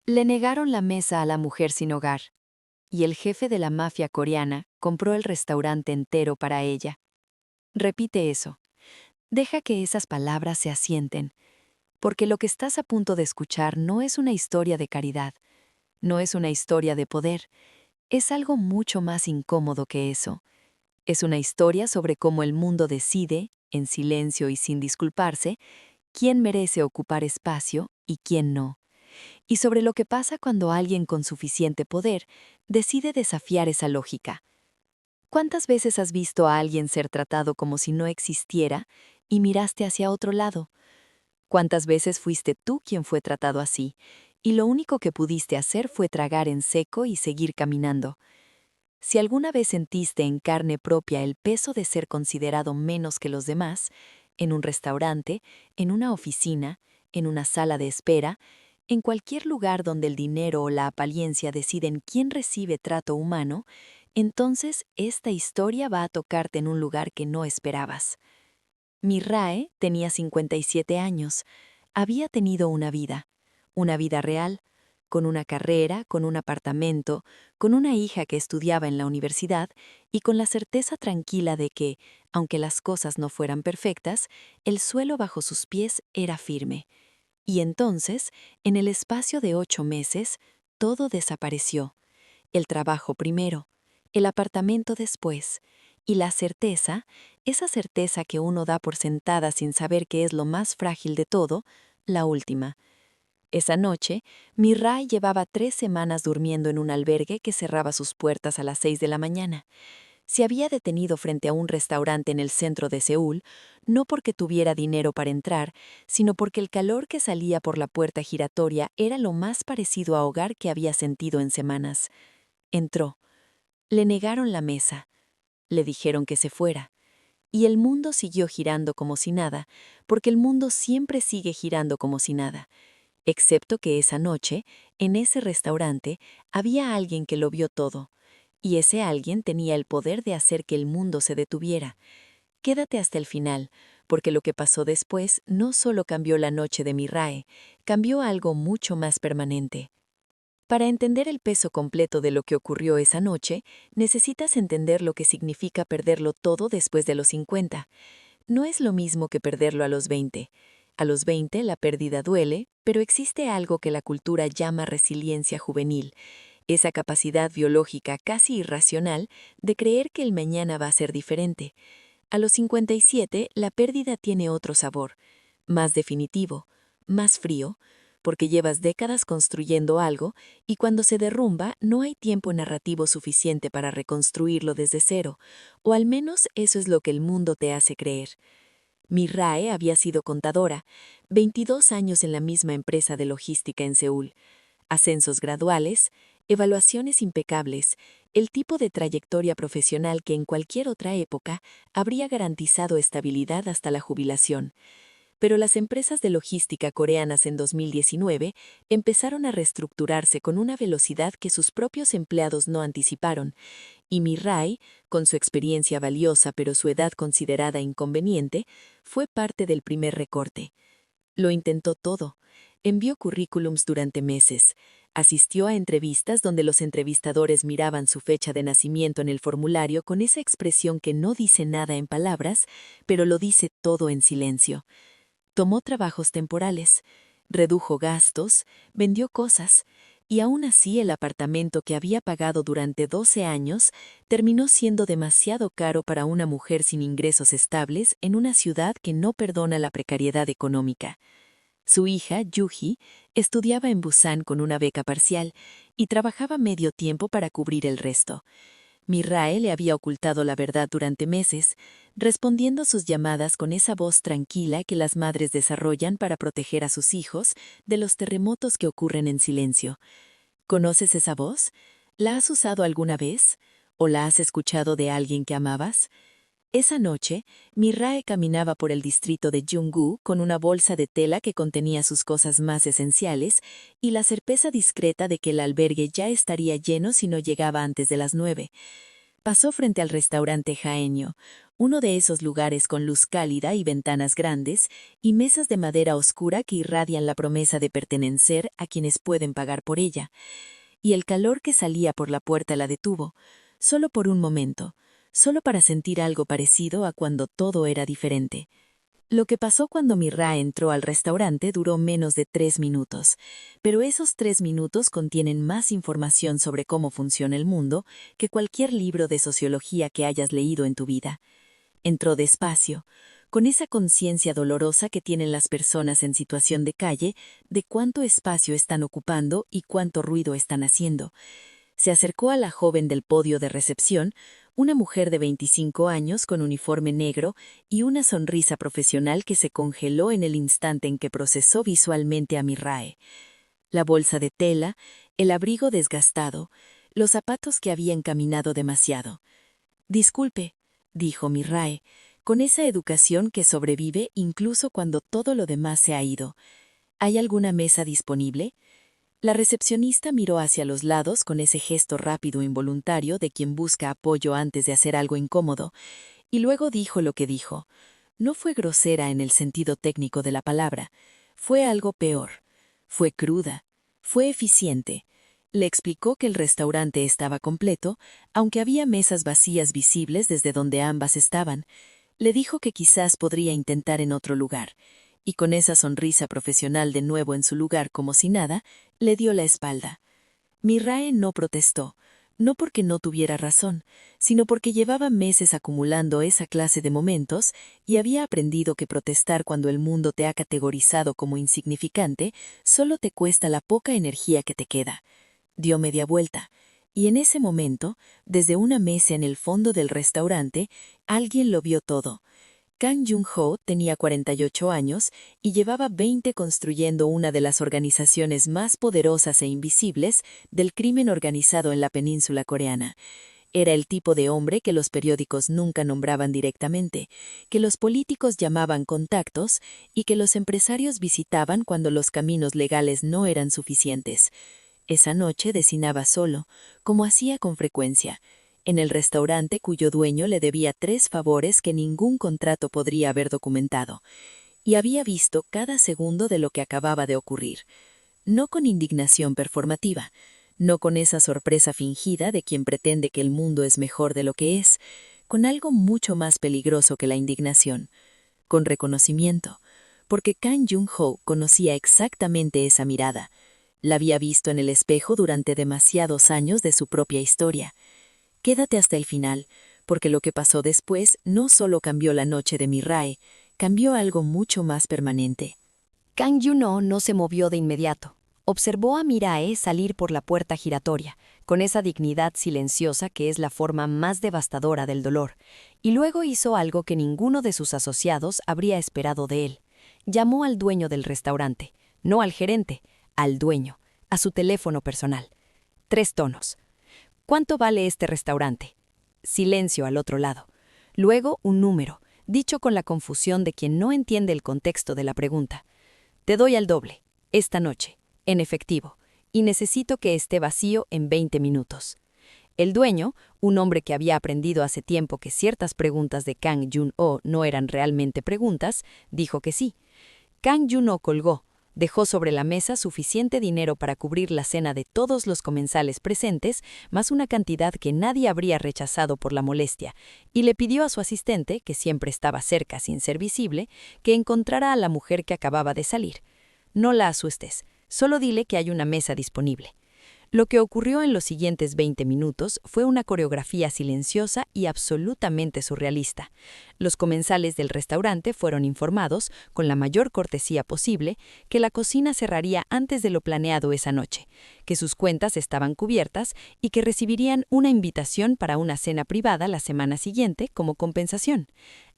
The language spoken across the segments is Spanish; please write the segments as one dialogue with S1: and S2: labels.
S1: Le negaron la mesa a la mujer sin hogar, y el jefe de la mafia coreana compró el restaurante entero para ella. Repite eso. Deja que esas palabras se asienten, porque lo que estás a punto de escuchar no es una historia de caridad, no es una historia de poder, es algo mucho más incómodo que eso. Es una historia sobre cómo el mundo decide, en silencio y sin disculparse, quién merece ocupar espacio y quién no. Y sobre lo que pasa cuando alguien con suficiente poder decide desafiar esa lógica. ¿Cuántas veces has visto a alguien ser tratado como si no existiera y miraste hacia otro lado? ¿Cuántas veces fuiste tú quien fue tratado así, y lo único que pudiste hacer fue tragar en seco y seguir caminando? Si alguna vez sentiste en carne propia el peso de ser considerado menos que los demás, en un restaurante, en una oficina, en una sala de espera, en cualquier lugar donde el dinero o la apariencia deciden quién recibe trato humano, entonces esta historia va a tocarte en un lugar que no esperabas. Mirae tenía 57 años. Había tenido una vida real, con una carrera, con un apartamento, con una hija que estudiaba en la universidad y con la certeza tranquila de que, aunque las cosas no fueran perfectas, el suelo bajo sus pies era firme. Y entonces, en el espacio de 8 meses, todo desapareció. El trabajo primero, el apartamento después, y la certeza, esa certeza que uno da por sentada sin saber que es lo más frágil de todo, la última. Esa noche, Mirai llevaba 3 semanas durmiendo en un albergue que cerraba sus puertas a las 6 de la mañana. Se había detenido frente a un restaurante en el centro de Seúl, no porque tuviera dinero para entrar, sino porque el calor que salía por la puerta giratoria era lo más parecido a hogar que había sentido en semanas. Entró. Le negaron la mesa. Le dijeron que se fuera. Y el mundo siguió girando como si nada, porque el mundo siempre sigue girando como si nada. Excepto que esa noche, en ese restaurante, había alguien que lo vio todo. Y ese alguien tenía el poder de hacer que el mundo se detuviera. Quédate hasta el final, porque lo que pasó después no solo cambió la noche de Mirae, cambió algo mucho más permanente. Para entender el peso completo de lo que ocurrió esa noche, necesitas entender lo que significa perderlo todo después de los 50. No es lo mismo que perderlo a los 20. A los 20 la pérdida duele, pero existe algo que la cultura llama resiliencia juvenil, esa capacidad biológica casi irracional de creer que el mañana va a ser diferente. A los 57 la pérdida tiene otro sabor, más definitivo, más frío, porque llevas décadas construyendo algo y cuando se derrumba no hay tiempo narrativo suficiente para reconstruirlo desde cero, o al menos eso es lo que el mundo te hace creer. Mirae había sido contadora, 22 años en la misma empresa de logística en Seúl, ascensos graduales, evaluaciones impecables, el tipo de trayectoria profesional que en cualquier otra época habría garantizado estabilidad hasta la jubilación. Pero las empresas de logística coreanas en 2019 empezaron a reestructurarse con una velocidad que sus propios empleados no anticiparon, y Mirai, con su experiencia valiosa pero su edad considerada inconveniente, fue parte del primer recorte. Lo intentó todo. Envió currículums durante meses. Asistió a entrevistas donde los entrevistadores miraban su fecha de nacimiento en el formulario con esa expresión que no dice nada en palabras, pero lo dice todo en silencio. Tomó trabajos temporales, redujo gastos, vendió cosas, y aún así el apartamento que había pagado durante 12 años terminó siendo demasiado caro para una mujer sin ingresos estables en una ciudad que no perdona la precariedad económica. Su hija, Yuji, estudiaba en Busan con una beca parcial y trabajaba medio tiempo para cubrir el resto. Mirae le había ocultado la verdad durante meses, respondiendo sus llamadas con esa voz tranquila que las madres desarrollan para proteger a sus hijos de los terremotos que ocurren en silencio. ¿Conoces esa voz? ¿La has usado alguna vez? ¿O la has escuchado de alguien que amabas? Esa noche, Mirae caminaba por el distrito de Junggu con una bolsa de tela que contenía sus cosas más esenciales y la certeza discreta de que el albergue ya estaría lleno si no llegaba antes de las 9. Pasó frente al restaurante Jaeño,
S2: uno de esos lugares con luz cálida y ventanas grandes, y mesas de madera oscura que irradian la promesa de pertenecer a quienes pueden pagar por ella. Y el calor que salía por la puerta la detuvo, solo por un momento, solo para sentir algo parecido a cuando todo era diferente. Lo que pasó cuando Mirae entró al restaurante duró menos de 3 minutos, pero esos 3 minutos contienen más información sobre cómo funciona el mundo que cualquier libro de sociología que hayas leído en tu vida. Entró despacio, con esa conciencia dolorosa que tienen las personas en situación de calle de cuánto espacio están ocupando y cuánto ruido están haciendo. Se acercó a la joven del podio de recepción, una mujer de 25 años con uniforme negro y una sonrisa profesional que se congeló en el instante en que procesó visualmente a Mirae. La bolsa de tela, el abrigo desgastado, los zapatos que habían caminado demasiado. «Disculpe», dijo Mirae, con esa educación que sobrevive incluso cuando todo lo demás se ha ido. «¿Hay alguna mesa disponible?» La recepcionista miró hacia los lados con ese gesto rápido e involuntario de quien busca apoyo antes de hacer algo incómodo, y luego dijo lo que dijo. No fue grosera en el sentido técnico de la palabra, fue algo peor. Fue cruda, fue eficiente. Le explicó que el restaurante estaba completo, aunque había mesas vacías visibles desde donde ambas estaban. Le dijo que quizás podría intentar en otro lugar, y con esa sonrisa profesional de nuevo en su lugar como si nada, le dio la espalda. Mirae no protestó, no porque no tuviera razón, sino porque llevaba meses acumulando esa clase de momentos y había aprendido que protestar cuando el mundo te ha categorizado como insignificante solo te cuesta la poca energía que te queda. Dio media vuelta, y en ese momento, desde una mesa en el fondo del restaurante, alguien lo vio todo. Kang Jun-ho tenía 48 años y llevaba 20 construyendo una de las organizaciones más poderosas e invisibles del crimen organizado en la península coreana. Era el tipo de hombre que los periódicos nunca nombraban directamente, que los políticos llamaban contactos y que los empresarios visitaban cuando los caminos legales no eran suficientes. Esa noche decinaba solo, como hacía con frecuencia, en el restaurante cuyo dueño le debía 3 favores que ningún contrato podría haber documentado, y había visto cada segundo de lo que acababa de ocurrir, no con indignación performativa, no con esa sorpresa fingida de quien pretende que el mundo es mejor de lo que es, con algo mucho más peligroso que la indignación, con reconocimiento, porque Kang Jun-ho conocía exactamente esa mirada, la había visto en el espejo durante demasiados años de su propia historia. Quédate hasta el final, porque lo que pasó después no solo cambió la noche de Mirae, cambió algo mucho más permanente.
S1: Kang Jun-ho no se movió de inmediato. Observó a Mirae salir por la puerta giratoria, con esa dignidad silenciosa que es la forma más devastadora del dolor, y luego hizo algo que ninguno de sus asociados habría esperado de él. Llamó al dueño del restaurante, no al gerente, al dueño, a su teléfono personal. 3 tonos. ¿Cuánto vale este restaurante? Silencio al otro lado. Luego un número, dicho con la confusión de quien no entiende el contexto de la pregunta. Te doy al doble, esta noche, en efectivo, y necesito que esté vacío en 20 minutos. El dueño, un hombre que había aprendido hace tiempo que ciertas preguntas de Kang Jun-ho no eran realmente preguntas, dijo que sí. Kang Jun-ho colgó. Dejó sobre la mesa suficiente dinero para cubrir la cena de todos los comensales presentes, más una cantidad que nadie habría rechazado por la molestia, y le pidió a su asistente, que siempre estaba cerca sin ser visible, que encontrara a la mujer que acababa de salir. No la asustes, solo dile que hay una mesa disponible. Lo que ocurrió en los siguientes 20 minutos fue una coreografía silenciosa y absolutamente surrealista. Los comensales del restaurante fueron informados, con la mayor cortesía posible, que la cocina cerraría antes de lo planeado esa noche, que sus cuentas estaban cubiertas y que recibirían una invitación para una cena privada la semana siguiente como compensación.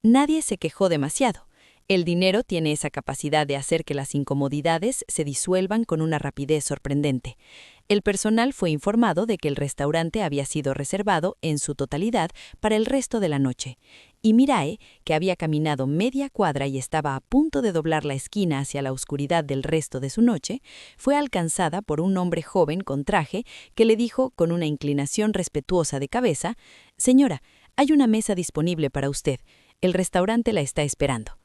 S1: Nadie se quejó demasiado. El dinero tiene esa capacidad de hacer que las incomodidades se disuelvan con una rapidez sorprendente. El personal fue informado de que el restaurante había sido reservado en su totalidad para el resto de la noche, y Mirae, que había caminado media cuadra y estaba a punto de doblar la esquina hacia la oscuridad del resto de su noche, fue alcanzada por un hombre joven con traje que le dijo con una inclinación respetuosa de cabeza: «Señora,
S2: Hay una mesa disponible para usted. El restaurante la está esperando.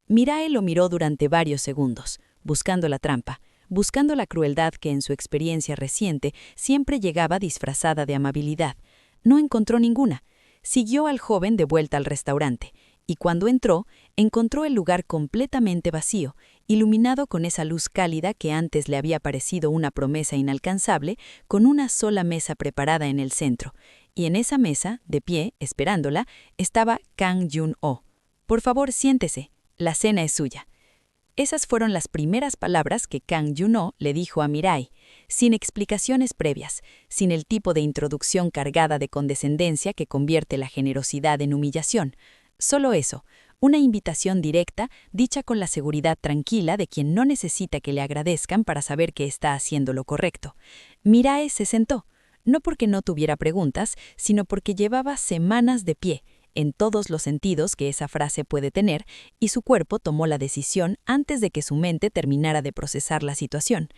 S2: Mirae lo miró durante varios segundos, buscando la trampa, buscando la crueldad que en su experiencia reciente siempre llegaba disfrazada de amabilidad. No encontró ninguna. Siguió al joven de vuelta al restaurante, y cuando entró, encontró el lugar completamente vacío, iluminado con esa luz cálida que antes le había parecido una promesa inalcanzable, con una sola mesa preparada en el centro. Y en esa mesa, de pie, esperándola, estaba Kang Jun-ho. «Por favor, siéntese. La cena es suya». Esas fueron las primeras palabras que Kang Jun-ho le dijo a Mirae, sin explicaciones previas, sin el tipo de introducción cargada de condescendencia que convierte la generosidad en humillación. Solo eso, una invitación directa, dicha con la seguridad tranquila de quien no necesita que le agradezcan para saber que está haciendo lo correcto. Mirae se sentó, no porque no tuviera preguntas, sino porque llevaba semanas de pie, en todos los sentidos que esa frase puede tener, y su cuerpo tomó la decisión antes de que su mente terminara de procesar la situación.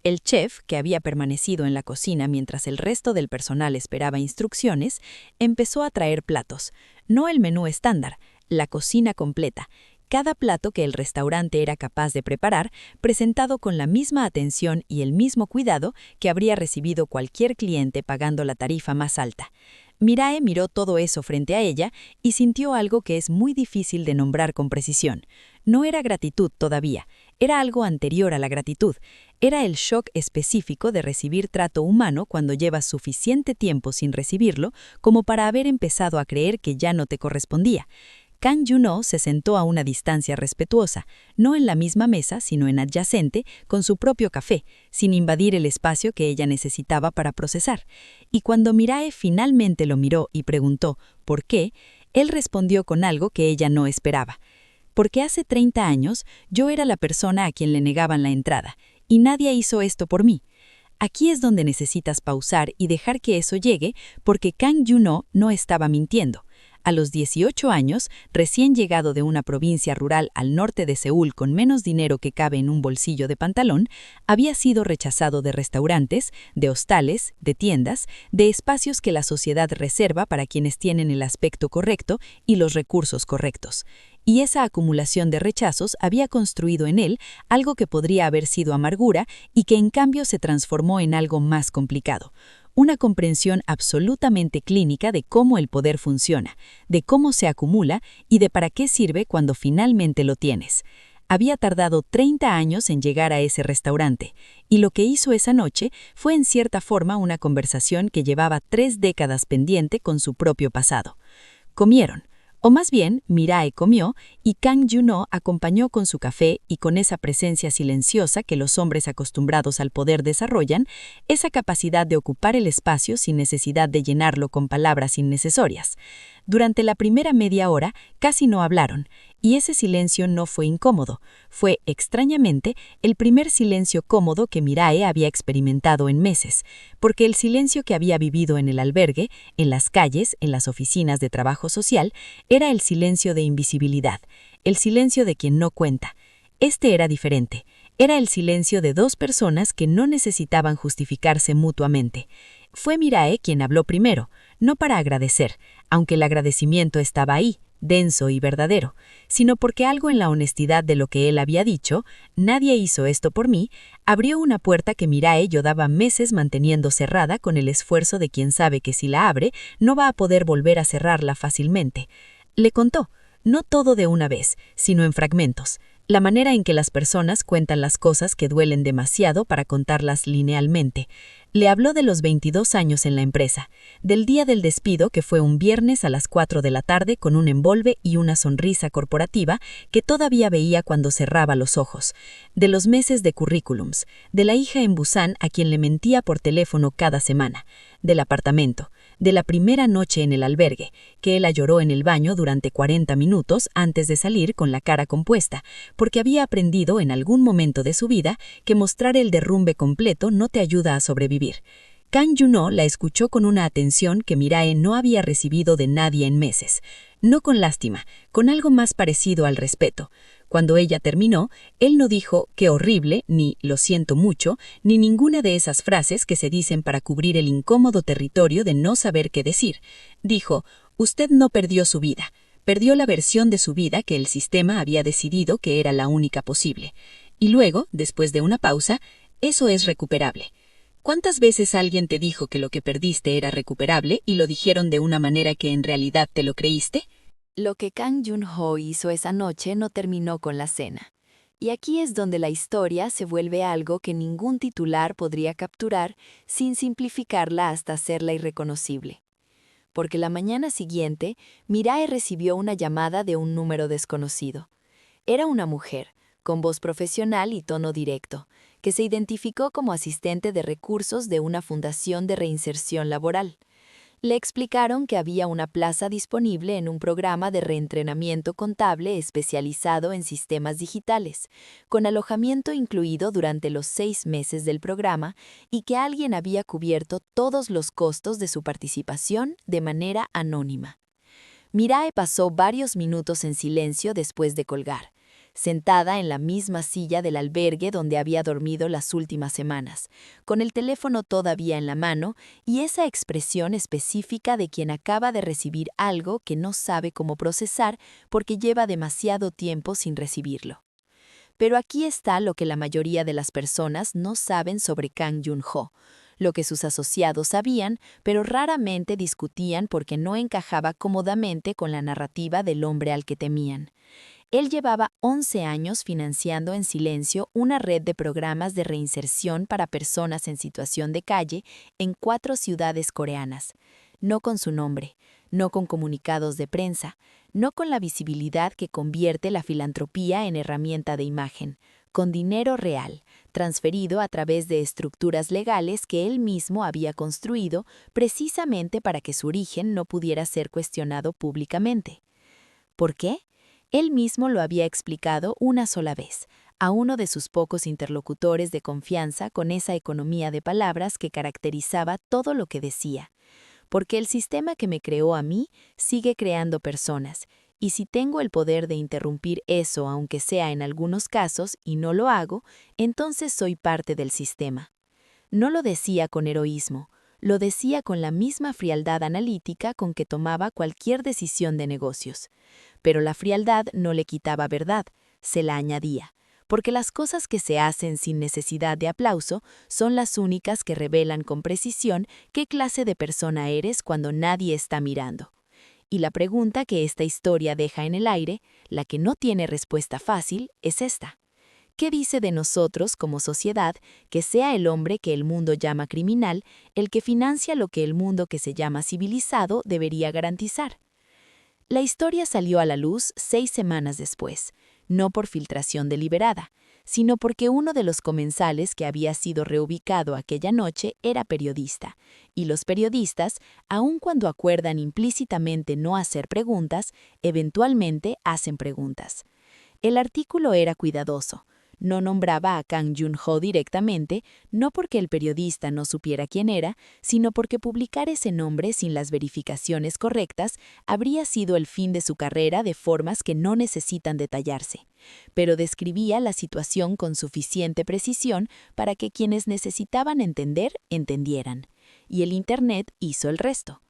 S2: El chef, que había permanecido en la cocina mientras el resto del personal esperaba instrucciones, empezó a traer platos, no el menú estándar, la cocina completa, cada plato que el restaurante era capaz de preparar, presentado con la misma atención y el mismo cuidado que habría recibido cualquier cliente pagando la tarifa más alta. Mirae miró todo eso frente a ella y sintió algo que es muy difícil de nombrar con precisión. No era gratitud todavía, era algo anterior a la gratitud. Era el shock específico de recibir trato humano cuando llevas suficiente tiempo sin recibirlo como para haber empezado a creer que ya no te correspondía. Kang Jun-ho se sentó a una distancia respetuosa, no en la misma mesa, sino en adyacente, con su propio café, sin invadir el espacio que ella necesitaba para procesar. Y cuando Mirae finalmente lo miró y preguntó ¿por qué?, él respondió con algo que ella no esperaba. «Porque hace 30 años yo era la persona a quien le negaban la entrada, y nadie hizo esto por mí». Aquí es donde necesitas pausar y dejar que eso llegue, porque Kang Jun-ho no estaba mintiendo. A los 18 años, recién llegado de una provincia rural al norte de Seúl con menos dinero que cabe en un bolsillo de pantalón, había sido rechazado de restaurantes, de hostales, de tiendas, de espacios que la sociedad reserva para quienes tienen el aspecto correcto y los recursos correctos. Y esa acumulación de rechazos había construido en él algo que podría haber sido amargura y que en cambio se transformó en algo más complicado. Una comprensión absolutamente clínica de cómo el poder funciona, de cómo se acumula y de para qué sirve cuando finalmente lo tienes. Había tardado 30 años en llegar a ese restaurante, y lo que hizo esa noche fue en cierta forma una conversación que llevaba 3 décadas pendiente con su propio pasado. Comieron. O más bien, Mirae comió y Kang Jun-ho acompañó con su café y con esa presencia silenciosa que los hombres acostumbrados al poder desarrollan, esa capacidad de ocupar el espacio sin necesidad de llenarlo con palabras innecesarias. Durante la primera media hora casi no hablaron, y ese silencio no fue incómodo. Fue, extrañamente, el primer silencio cómodo que Mirae había experimentado en meses, porque el silencio que había vivido en el albergue, en las calles, en las oficinas de trabajo social, era el silencio de invisibilidad, el silencio de quien no cuenta. Este era diferente. Era el silencio de 2 personas que no necesitaban justificarse mutuamente. Fue Mirae quien habló primero, no para agradecer, aunque el agradecimiento estaba ahí, denso y verdadero, sino porque algo en la honestidad de lo que él había dicho, «nadie hizo esto por mí», abrió una puerta que Mirae llevaba meses manteniendo cerrada con el esfuerzo de quien sabe que si la abre, no va a poder volver a cerrarla fácilmente. Le contó, no todo de una vez, sino en fragmentos, la manera en que las personas cuentan las cosas que duelen demasiado para contarlas linealmente. Le habló de los 22 años en la empresa, del día del despido que fue un viernes a las 4 de la tarde con un envolve y una sonrisa corporativa que todavía veía cuando cerraba los ojos, de los meses de currículums, de la hija en Busan a quien le mentía por teléfono cada semana, del apartamento, de la primera noche en el albergue, que él lloró en el baño durante 40 minutos antes de salir con la cara compuesta, porque había aprendido en algún momento de su vida que mostrar el derrumbe completo no te ayuda a sobrevivir. Kang Jun-ho la escuchó con una atención que Mirae no había recibido de nadie en meses, no con lástima, con algo más parecido al respeto. Cuando ella terminó, él no dijo «qué horrible», ni «lo siento mucho», ni ninguna de esas frases que se dicen para cubrir el incómodo territorio de no saber qué decir. Dijo Usted no perdió su vida, perdió la versión de su vida que el sistema había decidido que era la única posible. Y luego, después de una pausa, eso es recuperable. ¿Cuántas veces alguien te dijo que lo que perdiste era recuperable y lo dijeron de una manera que en realidad te lo creíste?
S1: Lo que Kang Jun-ho hizo esa noche no terminó con la cena. Y aquí es donde la historia se vuelve algo que ningún titular podría capturar sin simplificarla hasta hacerla irreconocible. Porque la mañana siguiente, Mirae recibió una llamada de un número desconocido. Era una mujer, con voz profesional y tono directo, que se identificó como asistente de recursos de una fundación de reinserción laboral. Le explicaron que había una plaza disponible en un programa de reentrenamiento contable especializado en sistemas digitales, con alojamiento incluido durante los 6 meses del programa y que alguien había cubierto todos los costos de su participación de manera anónima. Mirae pasó varios minutos en silencio después de colgar, sentada en la misma silla del albergue donde había dormido las últimas semanas, con el teléfono todavía en la mano y esa expresión específica de quien acaba de recibir algo que no sabe cómo procesar porque lleva demasiado tiempo sin recibirlo. Pero aquí está lo que la mayoría de las personas no saben sobre Kang Jun-ho, lo que sus asociados sabían, pero raramente discutían porque no encajaba cómodamente con la narrativa del hombre al que temían. Él llevaba 11 años financiando en silencio una red de programas de reinserción para personas en situación de calle en 4 ciudades coreanas. No con su nombre, no con comunicados de prensa, no con la visibilidad que convierte la filantropía en herramienta de imagen, con dinero real, transferido a través de estructuras legales que él mismo había construido precisamente para que su origen no pudiera ser cuestionado públicamente. ¿Por qué? Él mismo lo había explicado una sola vez, a uno de sus pocos interlocutores de confianza con esa economía de palabras que caracterizaba todo lo que decía. Porque el sistema que me creó a mí sigue creando personas, y si tengo el poder de interrumpir eso aunque sea en algunos casos y no lo hago, entonces soy parte del sistema. No lo decía con heroísmo, lo decía con la misma frialdad analítica con que tomaba cualquier decisión de negocios. Pero la frialdad no le quitaba verdad, se la añadía, porque las cosas que se hacen sin necesidad de aplauso son las únicas que revelan con precisión qué clase de persona eres cuando nadie está mirando. Y la pregunta que esta historia deja en el aire, la que no tiene respuesta fácil, es esta. ¿Qué dice de nosotros como sociedad que sea el hombre que el mundo llama criminal el que financia lo que el mundo que se llama civilizado debería garantizar? La historia salió a la luz 6 semanas después, no por filtración deliberada, sino porque uno de los comensales que había sido reubicado aquella noche era periodista, y los periodistas, aun cuando acuerdan implícitamente no hacer preguntas, eventualmente hacen preguntas. El artículo era cuidadoso. No nombraba a Kang Jun-ho directamente, no porque el periodista no supiera quién era, sino porque publicar ese nombre sin las verificaciones correctas habría sido el fin de su carrera de formas que no necesitan detallarse. Pero describía la situación con suficiente precisión para que quienes necesitaban entender, entendieran. Y el Internet hizo el resto.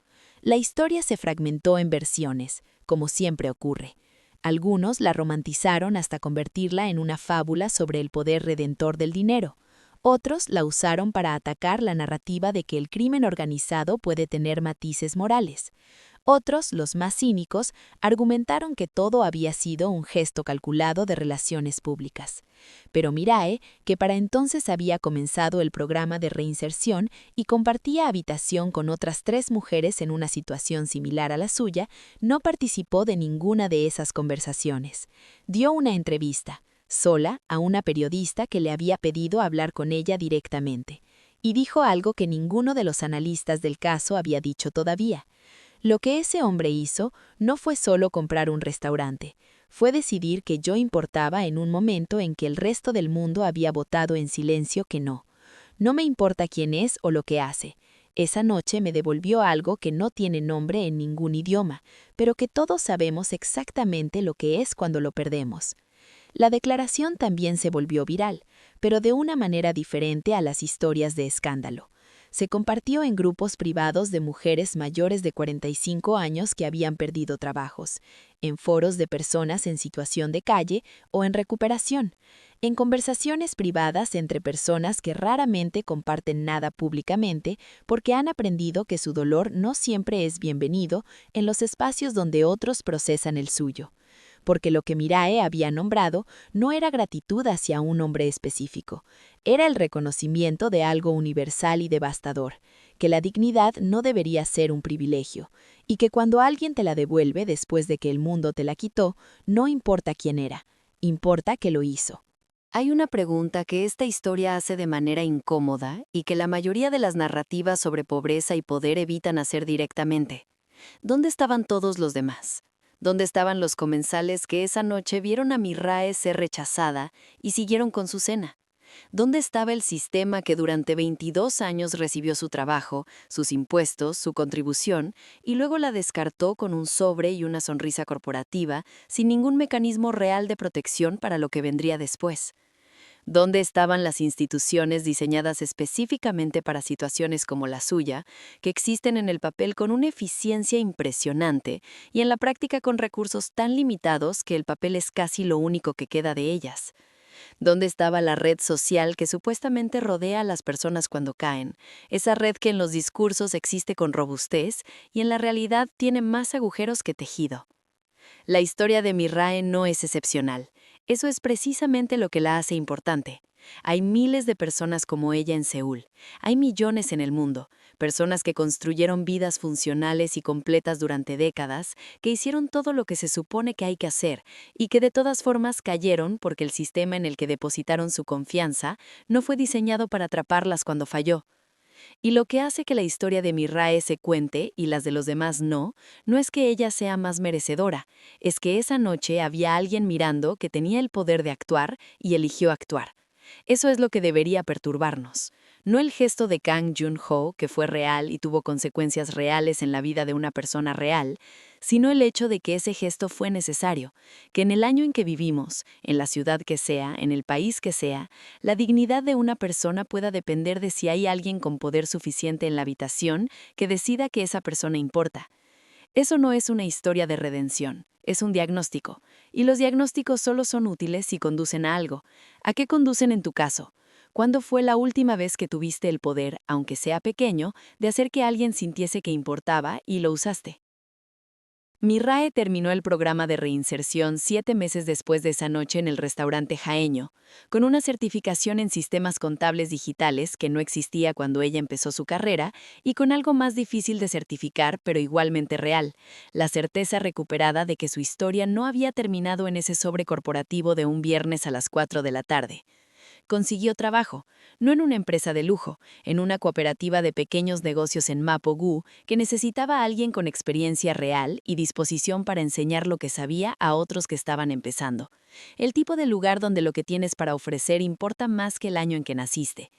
S1: La historia se fragmentó en versiones, como siempre ocurre. Algunos la romantizaron hasta convertirla en una fábula sobre el poder redentor del dinero. Otros la usaron para atacar la narrativa de que el crimen organizado puede tener matices morales. Otros, los más cínicos, argumentaron que todo había sido un gesto calculado de relaciones públicas. Pero Mirae, que para entonces había comenzado el programa de reinserción y compartía habitación con otras 3 mujeres en una situación similar a la suya, no participó de ninguna de esas conversaciones. Dio una entrevista, sola, a una periodista que le había pedido hablar con ella directamente, y dijo algo que ninguno de los analistas del caso había dicho todavía. Lo que ese hombre hizo no fue solo comprar un restaurante, fue decidir que yo importaba en un momento en que el resto del mundo había votado en silencio que no. No me importa quién es o lo que hace. Esa noche me devolvió algo que no tiene nombre en ningún idioma, pero que todos sabemos exactamente lo que es cuando lo perdemos. La declaración también se volvió viral, pero de una manera diferente a las historias de escándalo.
S2: Se compartió en grupos privados de mujeres mayores de 45 años que habían perdido trabajos, en foros de personas en situación de calle o en recuperación, en conversaciones privadas entre personas que raramente comparten nada públicamente porque han aprendido que su dolor no siempre es bienvenido en los espacios donde otros procesan el suyo. Porque lo que Mirae había nombrado no era gratitud hacia un hombre específico, era el reconocimiento de algo universal y devastador, que la dignidad no debería ser un privilegio, y que cuando alguien te la devuelve después de que el mundo te la quitó, no importa quién era, importa que lo hizo.
S1: Hay una pregunta que esta historia hace de manera incómoda y que la mayoría de las narrativas sobre pobreza y poder evitan hacer directamente. ¿Dónde estaban todos los demás? ¿Dónde estaban los comensales que esa noche vieron a Mirae ser rechazada y siguieron con su cena? ¿Dónde estaba el sistema que durante 22 años recibió su trabajo, sus impuestos, su contribución, y luego la descartó con un sobre y una sonrisa corporativa, sin ningún mecanismo real de protección para lo que vendría después? ¿Dónde estaban las instituciones diseñadas específicamente para situaciones como la suya, que existen en el papel con una eficiencia impresionante y en la práctica con recursos tan limitados que el papel es casi lo único que queda de ellas? ¿Dónde estaba la red social que supuestamente rodea a las personas cuando caen? Esa red que en los discursos existe con robustez y en la realidad tiene más agujeros que tejido. La historia de Mirae no es excepcional. Eso es precisamente lo que la hace importante. Hay miles de personas como ella en Seúl. Hay millones en el mundo, personas que construyeron vidas funcionales y completas durante décadas, que hicieron todo lo que se supone que hay que hacer y que de todas formas cayeron porque el sistema en el que depositaron su confianza no fue diseñado para atraparlas cuando falló. Y lo que hace que la historia de Mirae se cuente y las de los demás no, no es que ella sea más merecedora, es que esa noche había alguien mirando que tenía el poder de actuar y eligió actuar. Eso es lo que debería perturbarnos. No el gesto de Kang Jun-ho, que fue real y tuvo consecuencias reales en la vida de una persona real, sino el hecho de que ese gesto fue necesario, que en el año en que vivimos, en la ciudad que sea, en el país que sea, la dignidad de una persona pueda depender de si hay alguien con poder suficiente en la habitación que decida que esa persona importa. Eso no es una historia de redención, es un diagnóstico, y los diagnósticos solo son útiles si conducen a algo. ¿A qué conducen en tu caso? ¿Cuándo fue la última vez que tuviste el poder, aunque sea pequeño, de hacer que alguien sintiese que importaba y lo usaste? Mirae terminó el programa de reinserción 7 meses después de esa noche en el restaurante jaeño, con una certificación en sistemas contables digitales que no existía cuando ella empezó su carrera y con algo más difícil de certificar pero igualmente real, la certeza recuperada de que su historia no había terminado en ese sobre corporativo de un viernes a las 4 de la tarde. Consiguió trabajo, no en una empresa de lujo, en una cooperativa de pequeños negocios en Mapo-gu que necesitaba a alguien con experiencia real y disposición para enseñar lo que sabía a otros que estaban empezando. El tipo de lugar donde lo que tienes para ofrecer importa más que el año en que naciste.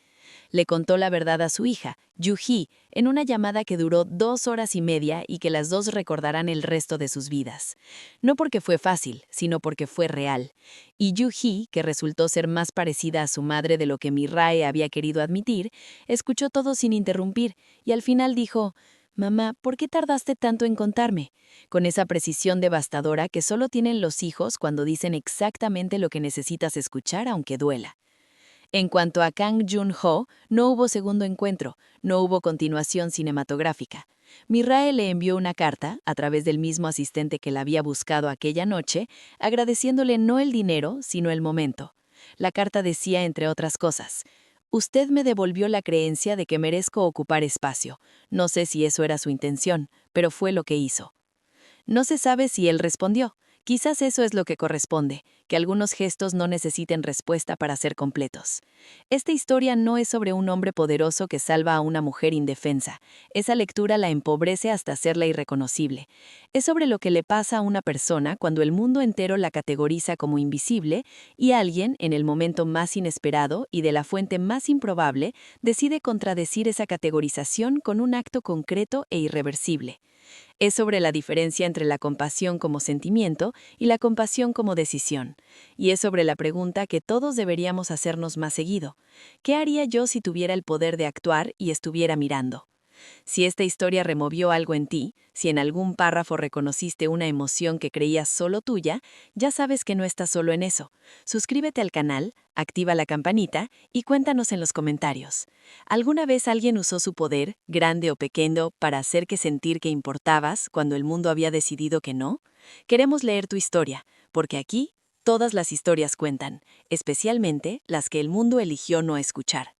S1: Le contó la verdad a su hija, Yu-hee, en una llamada que duró 2 horas y media y que las dos recordarán el resto de sus vidas. No porque fue fácil, sino porque fue real. Y Yu-hee, que resultó ser más parecida a su madre de lo que Mirae había querido admitir, escuchó todo sin interrumpir y al final dijo: «Mamá, ¿por qué tardaste tanto en contarme?», con esa precisión devastadora que solo tienen los hijos cuando dicen exactamente lo que necesitas escuchar aunque duela. En cuanto a Kang Jun-ho, no hubo segundo encuentro, no hubo continuación cinematográfica. Mirae le envió una carta, a través del mismo asistente que la había buscado aquella noche, agradeciéndole no el dinero, sino el momento. La carta decía, entre otras cosas: «Usted me devolvió la creencia de que merezco ocupar espacio. No sé si eso era su intención, pero fue lo que hizo». No se sabe si él respondió. Quizás eso es lo que corresponde, que algunos gestos no necesiten respuesta para ser completos. Esta historia no es sobre un hombre poderoso que salva a una mujer indefensa. Esa lectura la empobrece hasta hacerla irreconocible. Es sobre lo que le pasa a una persona cuando el mundo entero la categoriza como invisible y alguien, en el momento más inesperado y de la fuente más improbable, decide contradecir esa categorización con un acto concreto e irreversible. Es sobre la diferencia entre la compasión como sentimiento y la compasión como decisión. Y es sobre la pregunta que todos deberíamos hacernos más seguido. ¿Qué haría yo si tuviera el poder de actuar y estuviera mirando? Si esta historia removió algo en ti, si en algún párrafo reconociste una emoción que creías solo tuya, ya sabes que no estás solo en eso. Suscríbete al canal, activa la campanita y cuéntanos en los comentarios. ¿Alguna vez alguien usó su poder, grande o pequeño, para hacer que sentir que importabas cuando el mundo había decidido que no? Queremos leer tu historia, porque aquí todas las historias cuentan, especialmente las que el mundo eligió no escuchar.